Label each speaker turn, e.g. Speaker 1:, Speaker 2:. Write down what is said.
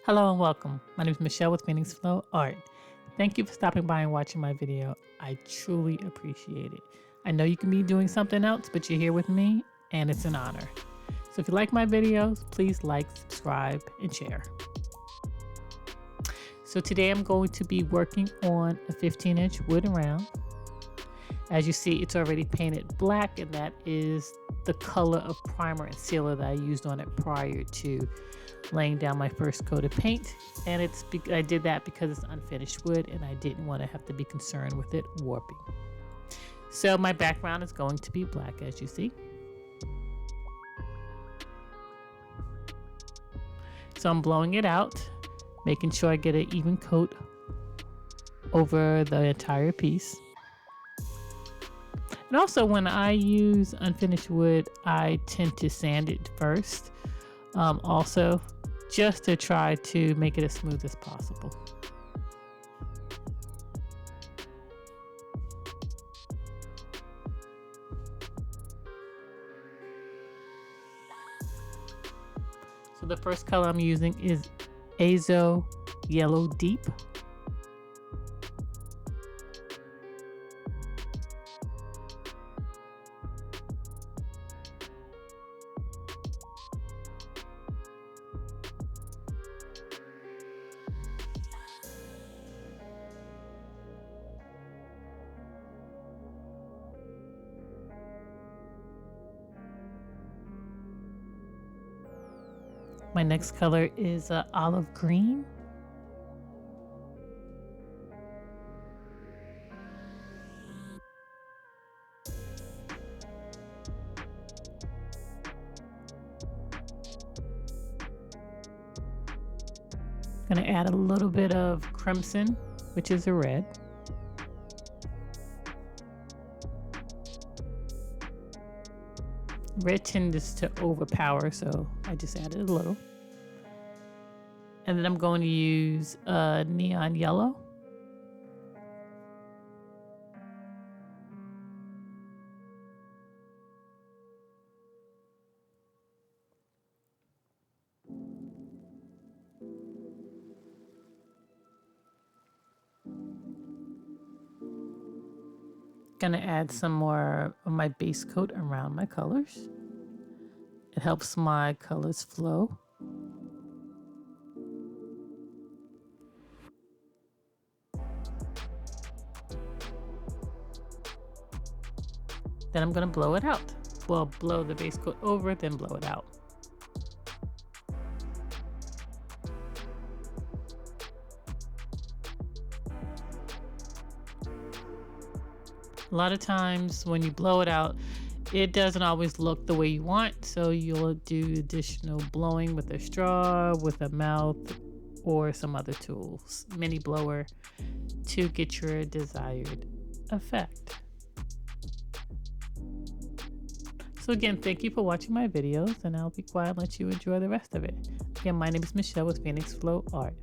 Speaker 1: Hello and welcome. My name is Michelle with Phoenix Flow Art. Thank you for stopping by and watching my video. I truly appreciate it. I know you can be doing something else, but you're here with me and it's an honor. So if you like my videos, please like, subscribe, and share. So today I'm going to be working on a 15-inch wooden round. As you see, it's already painted black, and that is the color of primer and sealer that I used on it prior to laying down my first coat of paint. And I did that because it's unfinished wood and I didn't want to have to be concerned with it warping. So my background is going to be black, as you see. So I'm blowing it out, making sure I get an even coat over the entire piece. And also, when I use unfinished wood, I tend to sand it first, also just to try to make it as smooth as possible. So the first color I'm using is Azo Yellow Deep. My next color is olive green. I'm going to add a little bit of crimson, which is a red. Red tends to overpower, so I just added a little. And then I'm going to use neon yellow. Gonna add some more of my base coat around my colors. It helps my colors flow. Then I'm gonna blow it out. Well, blow the base coat over, then blow it out. A lot of times when you blow it out, it doesn't always look the way you want, so you'll do additional blowing with a straw, with a mouth, or some other tools, mini blower, to get your desired effect. So again, thank you for watching my videos, and I'll be quiet and let you enjoy the rest of it. Again, my name is Michelle with Phoenix Flow Art.